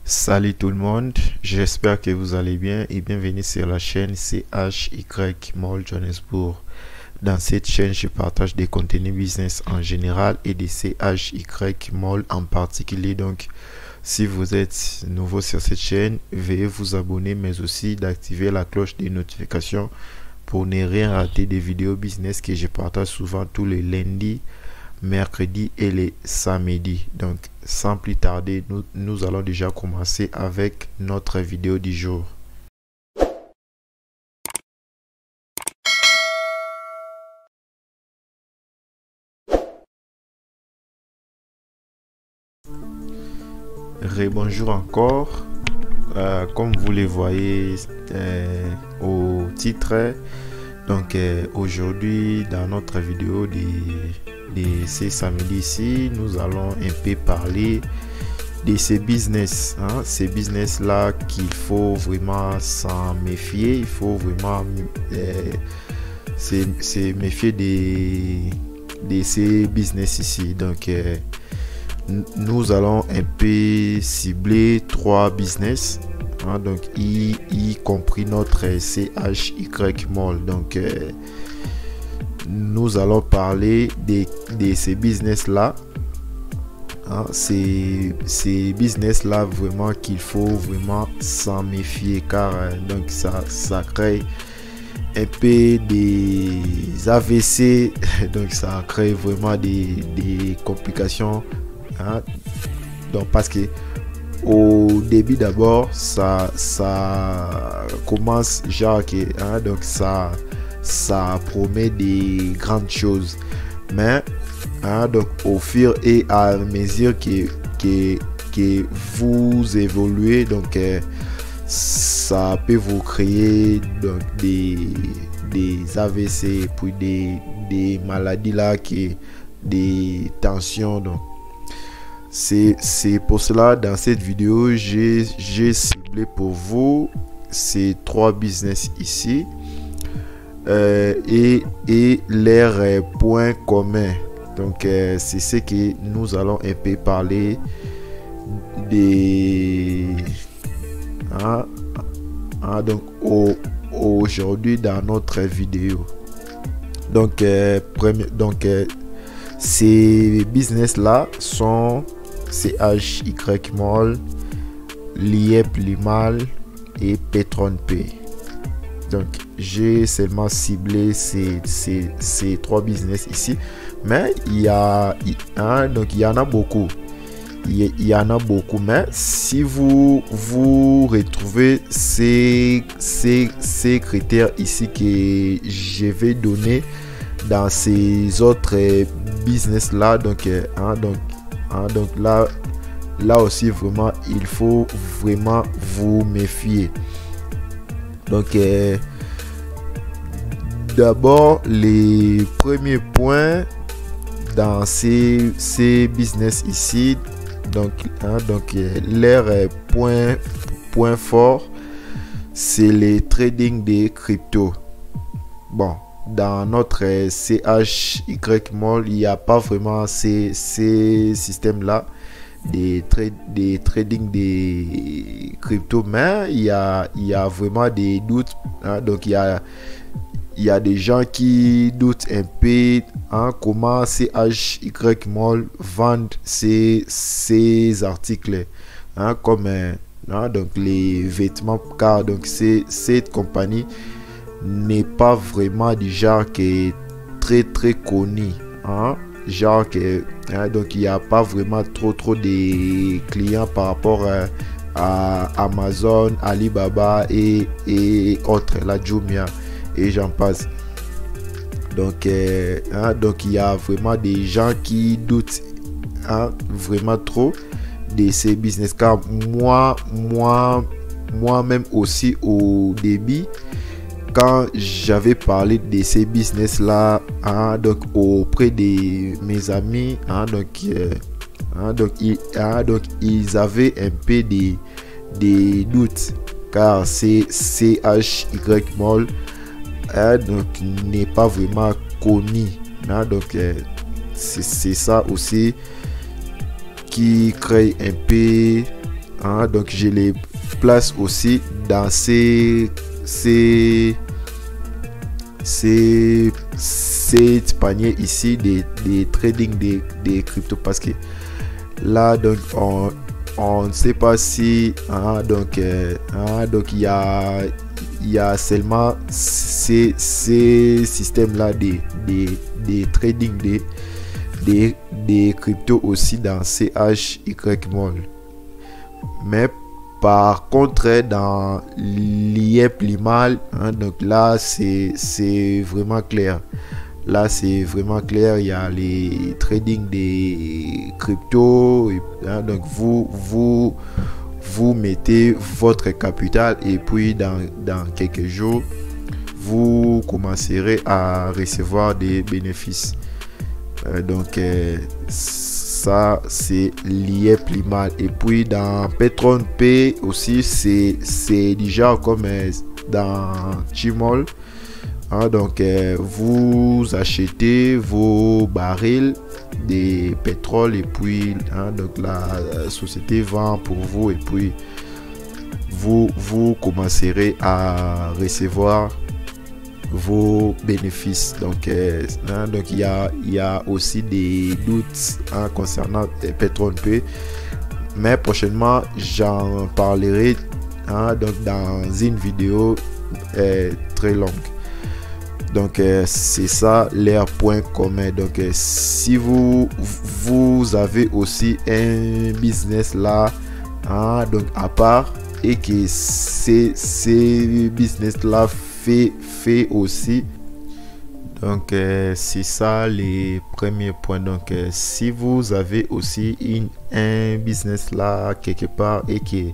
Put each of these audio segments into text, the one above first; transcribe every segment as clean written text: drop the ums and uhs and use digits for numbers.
Salut tout le monde, j'espère que vous allez bien et bienvenue sur la chaîne CHY Mall Johannesburg. Dans cette chaîne, je partage des contenus business en général et des CHY Mall en particulier. Donc, si vous êtes nouveau sur cette chaîne, veuillez vous abonner mais aussi d'activer la cloche des notifications pour ne rien rater des vidéos business que je partage souvent tous les lundis, mercredis et les samedis. Donc sans plus tarder, nous allons déjà commencer avec notre vidéo du jour. Rebonjour encore. Comme vous le voyez au titre, donc aujourd'hui dans notre vidéo de ce samedi ici, nous allons un peu parler de ces business, ces business là qu'il faut vraiment s'en méfier. Il faut vraiment se méfier de ces business ici. Donc nous allons un peu cibler trois business, donc y compris notre CHY Mall. Donc nous allons parler de ces business là, ces business là vraiment qu'il faut vraiment s'en méfier, car donc ça crée un peu des AVC donc ça crée vraiment des complications, donc parce que au début d'abord ça commence genre que donc ça promet des grandes choses, mais donc au fur et à mesure que vous évoluez, donc ça peut vous créer donc des AVC, puis des maladies là, des tensions. Donc c'est pour cela dans cette vidéo j'ai ciblé pour vous ces trois business ici, et leurs points communs. Donc c'est ce que nous allons un peu parler des donc aujourd'hui dans notre vidéo. Donc ces business là sont CHY Mall, Liep Limal et Petron Pay. Donc j'ai seulement ciblé ces trois business ici, mais il y en a beaucoup. Il y en a beaucoup, mais si vous retrouvez ces critères ici que je vais donner dans ces autres business là, donc là aussi vraiment il faut vraiment vous méfier. Donc d'abord les premiers points dans ces business ici, donc leur point fort, c'est le trading des crypto. Bon, dans notre CHY Mall, il n'y a pas vraiment ces systèmes là des trading des crypto, mais il y a vraiment des doutes, donc il y a des gens qui doutent un peu comment CHY Mall vendent ces articles, comme donc les vêtements, car donc cette compagnie n'est pas vraiment du genre qui est très connu, genre que donc il n'y a pas vraiment trop de clients par rapport à Amazon, Alibaba et autres, la Jumia et j'en passe. Donc donc il y a vraiment des gens qui doutent vraiment trop de ces business, car moi-même aussi au début, quand j'avais parlé de ces business là, donc auprès de mes amis, donc ils avaient un peu des doutes, car c'est CHY Mall donc n'est pas vraiment connu, donc c'est ça aussi qui crée un peu donc je les place aussi dans ces paniers ici des trading des cryptos, parce que là donc on ne sait pas si donc il y a seulement ces systèmes là des trading des cryptos aussi dans CHYMall. Mais par contre dans l'IEPLIMAL, donc là c'est vraiment clair. Là c'est vraiment clair, il y a les trading des cryptos, donc vous mettez votre capital et puis dans quelques jours vous commencerez à recevoir des bénéfices. Donc ça c'est l'IEPLIMAL. Et puis dans PatronPay aussi c'est déjà comme dans Gmall. Donc vous achetez vos barils de pétrole et puis donc la société vend pour vous et puis vous commencerez à recevoir vos bénéfices. Donc il y a aussi des doutes concernant PatronPay, mais prochainement j'en parlerai donc dans une vidéo très longue. Donc c'est ça leur point commun. Donc si vous avez aussi un business là donc à part et que ces business là fait aussi, donc c'est ça les premiers points. Donc si vous avez aussi un business là quelque part et que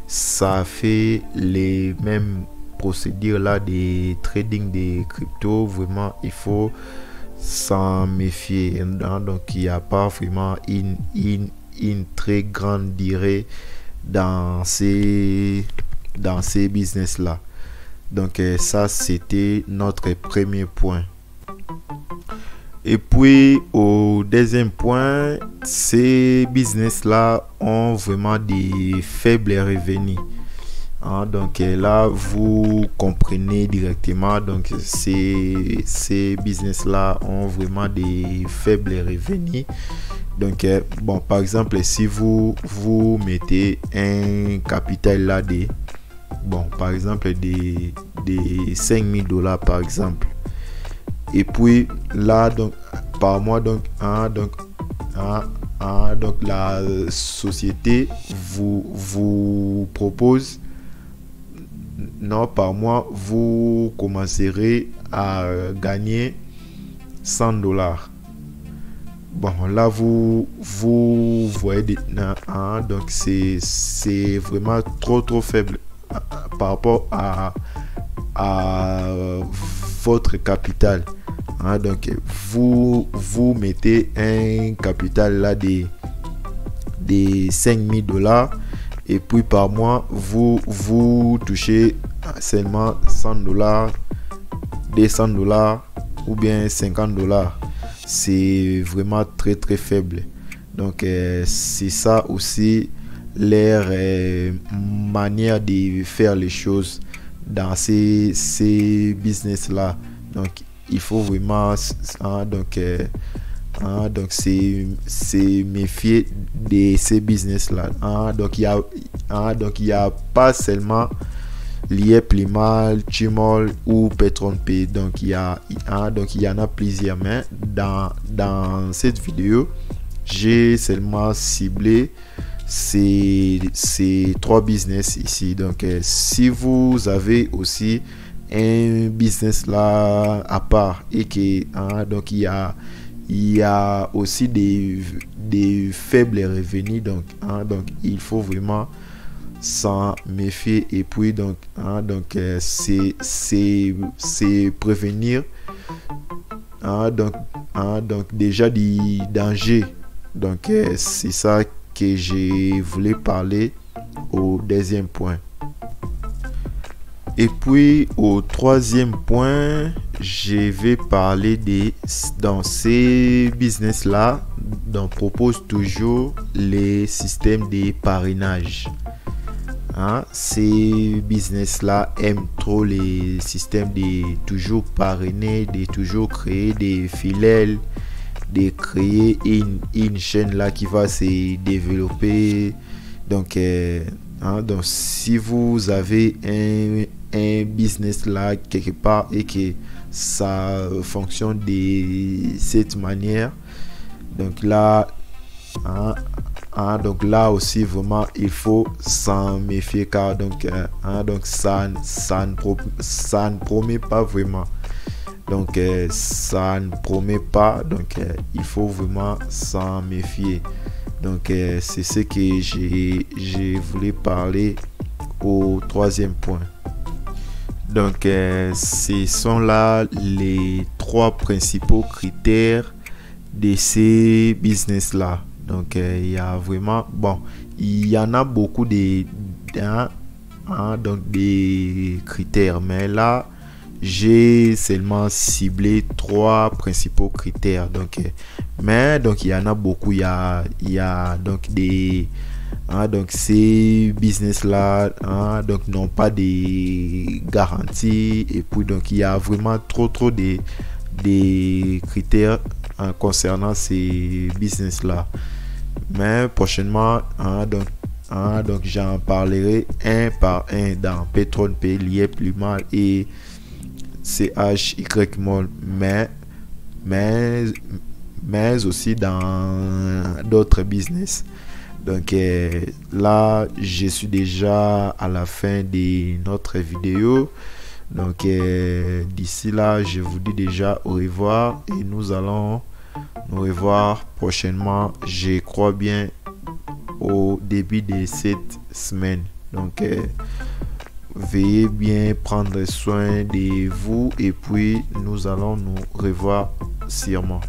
ça fait les mêmes procédures là des trading des cryptos, vraiment il faut s'en méfier. Donc il n'y a pas vraiment une très grande durée dans ces business là. Donc ça c'était notre premier point. Et puis au deuxième point, ces business là ont vraiment des faibles revenus. Donc là vous comprenez directement, donc ces business là ont vraiment des faibles revenus. Donc bon, par exemple si vous mettez un capital là par exemple des $5,000 par exemple, et puis là donc par mois donc la société vous propose par mois vous commencerez à gagner $100. Bon là vous voyez donc c'est vraiment trop faible par rapport à votre capital. Donc vous mettez un capital là des $5,000 et puis par mois vous touchez seulement $100, $200 ou bien $50. C'est vraiment très faible. Donc c'est ça aussi leur manière de faire les choses dans ces business là. Donc il faut vraiment donc c'est méfier de ces business là. Donc il y a pas seulement l'IEPLIMAL, Gmall ou PatronPay. Donc il y en a plusieurs, mais dans cette vidéo j'ai seulement ciblé ces trois business ici. Donc si vous avez aussi un business là à part et que donc il y a aussi des faibles revenus, donc il faut vraiment s'en méfier. Et puis donc c'est prévenir donc déjà du danger. Donc c'est ça que je voulais parler au deuxième point. Et puis au troisième point, je vais parler dans ces business là, on propose toujours les systèmes de parrainage. ces business-là aiment trop les systèmes de toujours parrainer, de toujours créer des filiales, de créer une chaîne là qui va se développer. Donc, donc si vous avez un business là quelque part et que ça fonctionne de cette manière, donc là, donc là aussi vraiment il faut s'en méfier, car donc ça ne promet pas vraiment. Donc ça ne promet pas, donc il faut vraiment s'en méfier. Donc c'est ce que j'ai voulu parler au troisième point. Donc ce sont là les 3 principaux critères de ces business là. Donc il y a vraiment, il y en a beaucoup donc des critères, mais là j'ai seulement ciblé 3 principaux critères. Donc donc il y en a beaucoup. Il y a donc des donc ces business là donc n'ont pas de garantie, et puis donc il y a vraiment trop des critères concernant ces business là. Mais prochainement donc j'en parlerai un par un dans Patreon Pay, Lié Plus Mal et CHYMOL, mais aussi dans d'autres business. Donc là je suis déjà à la fin de notre vidéo. Donc d'ici là je vous dis déjà au revoir, et nous allons nous revoir prochainement, je crois bien au début de cette semaine. Donc veuillez bien prendre soin de vous, et puis nous allons nous revoir sûrement.